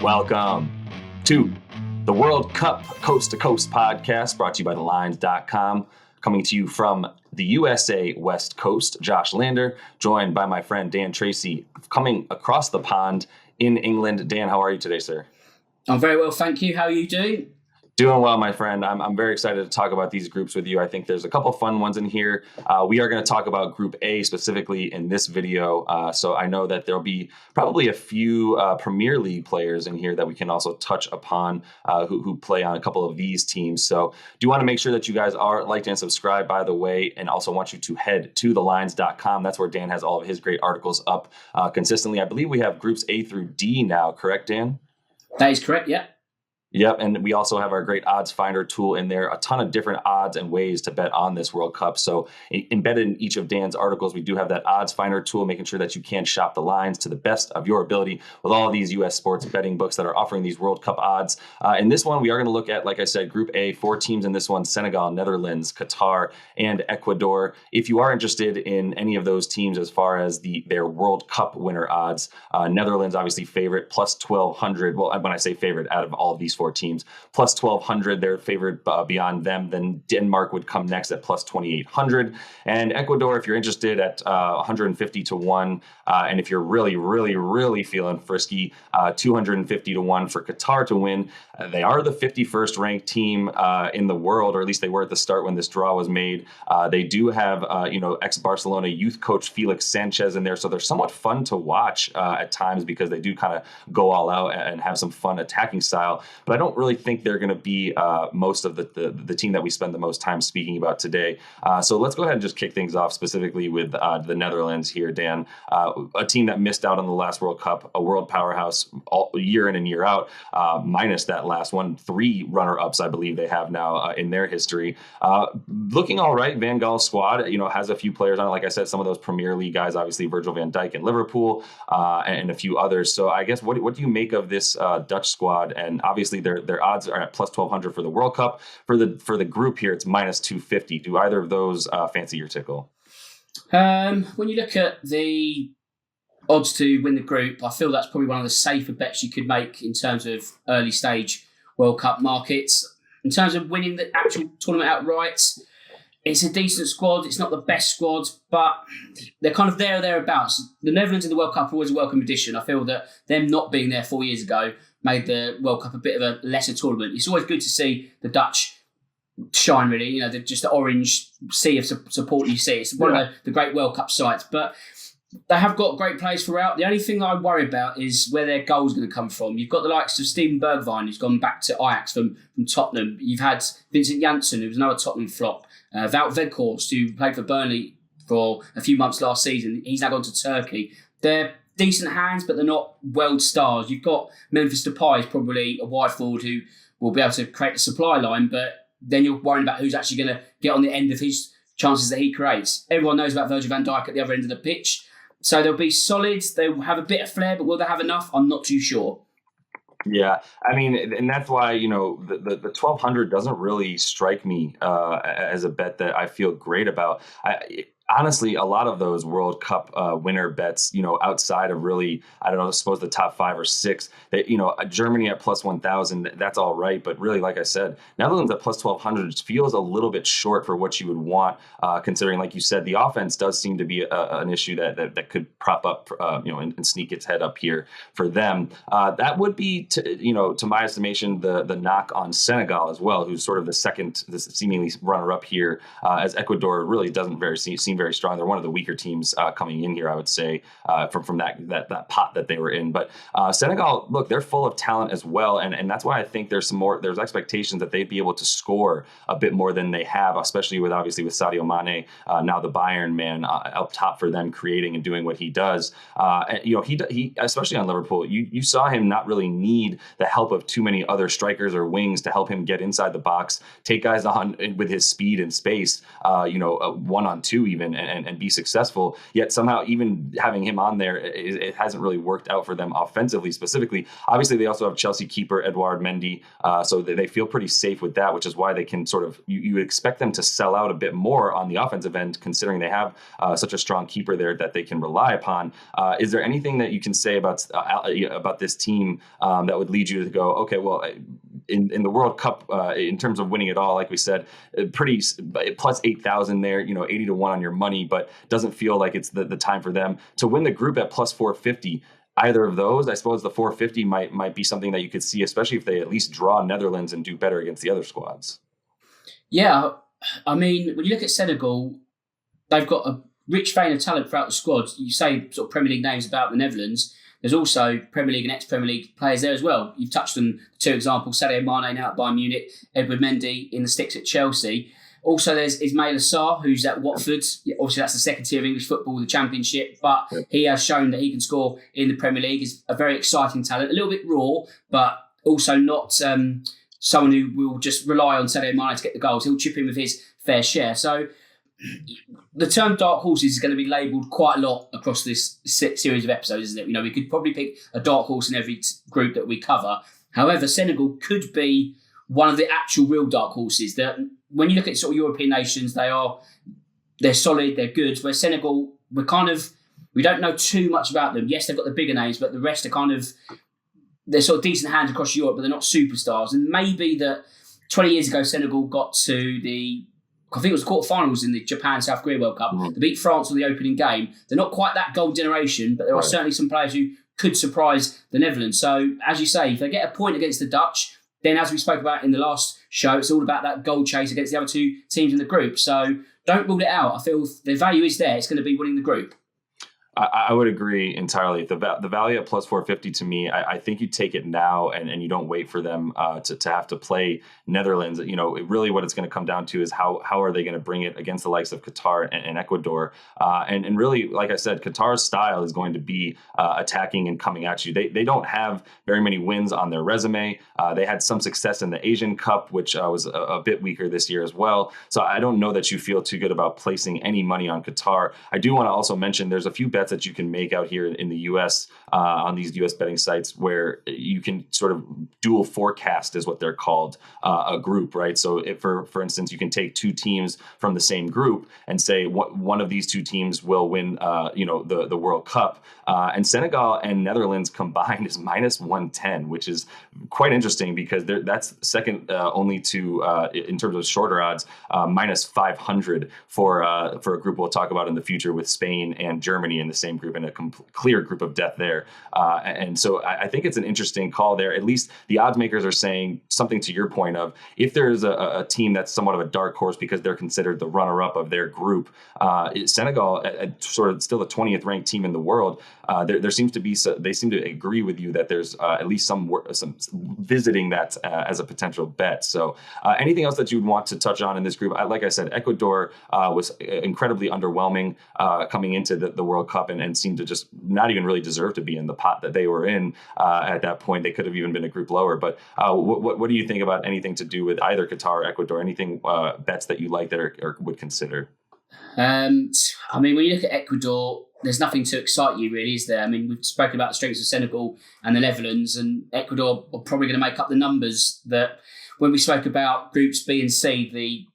Welcome to the World Cup Coast to Coast podcast brought to you by thelines.com. Coming to you from the USA West Coast, Josh Lander, joined by my friend Dan Tracy, coming across the pond in England. Dan, how are you today, sir? I'm very well, thank you. How are you doing? Doing well, my friend. I'm very excited to talk about these groups with you. I think there's a couple fun ones in here. We are going to talk about Group A specifically in this video. So I know that there'll be probably a few Premier League players in here that we can also touch upon who play on a couple of these teams. So do want to make sure that you guys are liked and subscribed, by the way, and also want you to head to thelines.com. That's where Dan has all of his great articles up consistently. I believe we have Groups A through D now, correct, Dan? That is correct, yeah. Yep, and we also have our great odds finder tool in there, a ton of different odds and ways to bet on this World Cup. So embedded in each of Dan's articles, we do have that odds finder tool, making sure that you can shop the lines to the best of your ability with all of these U.S. sports betting books that are offering these World Cup odds. In this one, we are going to look at, like I said, Group A, 4 teams in this one: Senegal, Netherlands, Qatar, and Ecuador. If you are interested in any of those teams as far as their World Cup winner odds, Netherlands obviously favorite, plus 1,200. Well, when I say favorite, out of all of these 4 teams, plus 1,200. They're favored beyond them. Then Denmark would come next at plus 2,800. And Ecuador, if you're interested, at 150 to 1. And if you're really feeling frisky, 250 to 1 for Qatar to win. They are the 51st ranked team in the world, or at least they were at the start when this draw was made. They do have, ex-Barcelona youth coach Felix Sanchez in there. So they're somewhat fun to watch at times because they do kind of go all out and have some fun attacking style. But I don't really think they're going to be most of the team that we spend the most time speaking about today. So let's go ahead and just kick things off specifically with the Netherlands here, Dan. A team that missed out on the last World Cup, a world powerhouse all year in and year out, minus that last one. 3 runner-ups, I believe they have now in their history. Looking all right. Van Gaal's squad, has a few players on it. Like I said, some of those Premier League guys, obviously Virgil van Dijk in Liverpool, and a few others. So I guess what do you make of this Dutch squad? And obviously their odds are at plus 1,200 for the World Cup. For the group here, it's minus 250. Do either of those fancy your tickle? When you look at the odds to win the group, I feel that's probably one of the safer bets you could make in terms of early stage World Cup markets. In terms of winning the actual tournament outright, it's a decent squad. It's not the best squad, but they're kind of there or thereabouts. The Netherlands in the World Cup are always a welcome addition. I feel that them not being there 4 years ago made the World Cup a bit of a lesser tournament. It's always good to see the Dutch shine, really. Just the orange sea of support you see. It's one of the great World Cup sites. But they have got great players throughout. The only thing that I worry about is where their goal is going to come from. You've got the likes of Steven Bergwijn, who's gone back to Ajax from Tottenham. You've had Vincent Janssen, who was another Tottenham flop. Wout Weghorst, who played for Burnley for a few months last season. He's now gone to Turkey. They're decent hands, but they're not world stars. You've got Memphis Depay, is probably a wide forward who will be able to create a supply line, but then you're worrying about who's actually going to get on the end of his chances that he creates. Everyone knows about Virgil van Dijk at the other end of the pitch. So they'll be solid. They'll have a bit of flair, but will they have enough? I'm not too sure. Yeah, I mean, and that's why, the 1,200 doesn't really strike me as a bet that I feel great about. Honestly, a lot of those World Cup winner bets, outside of really, I don't know, I suppose the top 5 or 6, that, Germany at plus 1,000, that's all right. But really, like I said, Netherlands at plus 1,200 feels a little bit short for what you would want, considering, like you said, the offense does seem to be an issue that could prop up, and sneak its head up here for them. That would be, to my estimation, the knock on Senegal as well, who's sort of the seemingly runner-up here, as Ecuador really doesn't seem very strong. They're one of the weaker teams coming in here, I would say, from that pot that they were in. But Senegal, look, they're full of talent as well, and that's why I think there's expectations that they'd be able to score a bit more than they have, especially with Sadio Mane, now the Bayern man, up top for them, creating and doing what he does. He especially on Liverpool, you saw him not really need the help of too many other strikers or wings to help him get inside the box, take guys on with his speed and space, 1-on-2 even. and be successful. Yet somehow, even having him on there, it hasn't really worked out for them offensively specifically. Obviously, they also have Chelsea keeper Edouard Mendy, so they feel pretty safe with that, which is why they can sort of, you would expect them to sell out a bit more on the offensive end, considering they have such a strong keeper there that they can rely upon. Is there anything that you can say about this team that would lead you to go, okay, well, in the World Cup, in terms of winning it all, like we said, pretty plus 8,000 there, 80 to 1 on your money, but doesn't feel like it's the time for them to win the group at plus 450. Either of those, I suppose the 450 might be something that you could see, especially if they at least draw Netherlands and do better against the other squads. Yeah, I mean, when you look at Senegal, they've got a rich vein of talent throughout the squad. You say sort of Premier League names about the Netherlands. There's also Premier League and ex-Premier League players there as well. You've touched on two examples, Sadio Mane now at Bayern Munich, Edouard Mendy in the sticks at Chelsea. Also, there's Ismail Assar, who's at Watford. Obviously, that's the second tier of English football, the Championship, but he has shown that he can score in the Premier League. He's a very exciting talent, a little bit raw, but also not someone who will just rely on Sadio Mane to get the goals. He'll chip in with his fair share. So the term dark horses is going to be labelled quite a lot across this series of episodes, isn't it? We could probably pick a dark horse in every group that we cover. However, Senegal could be one of the actual real dark horses. That when you look at sort of European nations, they're solid, they're good. Where Senegal, we don't know too much about them. Yes, they've got the bigger names, but the rest are they're sort of decent hands across Europe, but they're not superstars. And maybe that 20 years ago, Senegal got to I think it was the quarterfinals in the Japan-South Korea World Cup. They beat France on the opening game. They're not quite that gold generation, but there are certainly some players who could surprise the Netherlands. So, as you say, if they get a point against the Dutch, then as we spoke about in the last show, it's all about that goal chase against the other two teams in the group. So, don't rule it out. I feel the value is there. It's going to be winning the group. I would agree entirely. The value at plus 450 to me, I think you take it now and you don't wait for them to have to play Netherlands. Really what it's going to come down to is how are they going to bring it against the likes of Qatar and Ecuador. And really, like I said, Qatar's style is going to be attacking and coming at you. They don't have very many wins on their resume. They had some success in the Asian Cup, which was a bit weaker this year as well. So I don't know that you feel too good about placing any money on Qatar. I do want to also mention there's a few bets that you can make out here in the U.S. On these U.S. betting sites where you can sort of dual forecast is what they're called, a group, right? So if for instance, you can take two teams from the same group and say one of these two teams will win, the World Cup. And Senegal and Netherlands combined is minus 110, which is quite interesting because that's second only to, in terms of shorter odds, minus 500 for a group we'll talk about in the future with Spain and Germany in the same group and a clear group of death there. And so I think it's an interesting call there. At least the odds makers are saying something to your point of if there's a team that's somewhat of a dark horse because they're considered the runner-up of their group, Senegal, sort of still the 20th ranked team in the world, there seems to be, they seem to agree with you that there's at least some visiting that as a potential bet. So anything else that you'd want to touch on in this group? Like I said, Ecuador was incredibly underwhelming coming into the World Cup and seemed to just not even really deserve to be in the pot that they were in at that point. They could have even been a group lower. But what do you think about anything to do with either Qatar or Ecuador? Anything bets that you like that or would consider? I mean, when you look at Ecuador, there's nothing to excite you, really, is there? I mean, we've spoken about the strengths of Senegal and the Netherlands, and Ecuador are probably going to make up the numbers that when we spoke about groups B and C,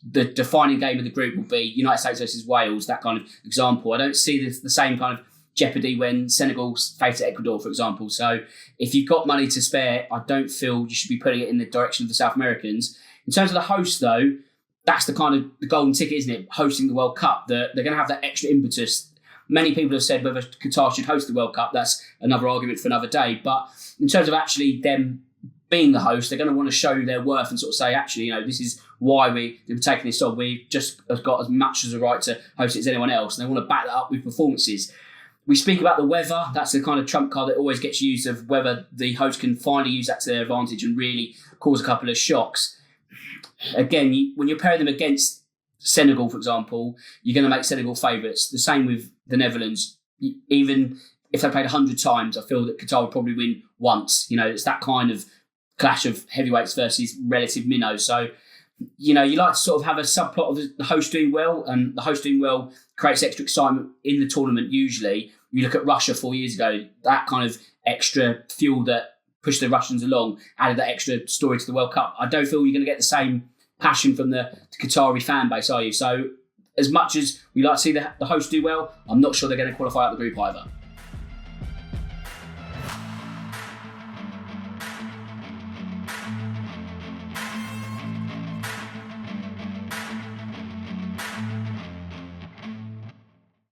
the defining game of the group will be United States versus Wales, that kind of example. I don't see the same kind of jeopardy when Senegal face Ecuador, for example. So if you've got money to spare, I don't feel you should be putting it in the direction of the South Americans. In terms of the host, though, that's the kind of the golden ticket, isn't it? Hosting the World Cup, they're going to have that extra impetus. Many people have said whether Qatar should host the World Cup. That's another argument for another day. But in terms of actually them being the host, they're going to want to show their worth and sort of say, actually, this is why we're taking this on. We've just got as much as a right to host it as anyone else. And they want to back that up with performances. We speak about the weather. That's the kind of trump card that always gets used of whether the host can finally use that to their advantage and really cause a couple of shocks. Again, when you're pairing them against Senegal, for example, you're going to make Senegal favourites. The same with the Netherlands. Even if they played 100 times, I feel that Qatar would probably win once. It's that kind of clash of heavyweights versus relative minnows. So you like to sort of have a subplot of the host doing well, and the host doing well creates extra excitement in the tournament. Usually, you look at Russia 4 years ago, that kind of extra fuel that pushed the Russians along added that extra story to the World Cup. I don't feel you're going to get the same passion from the Qatari fan base, are you? So as much as we like to see the host do well, I'm not sure they're going to qualify out the group either.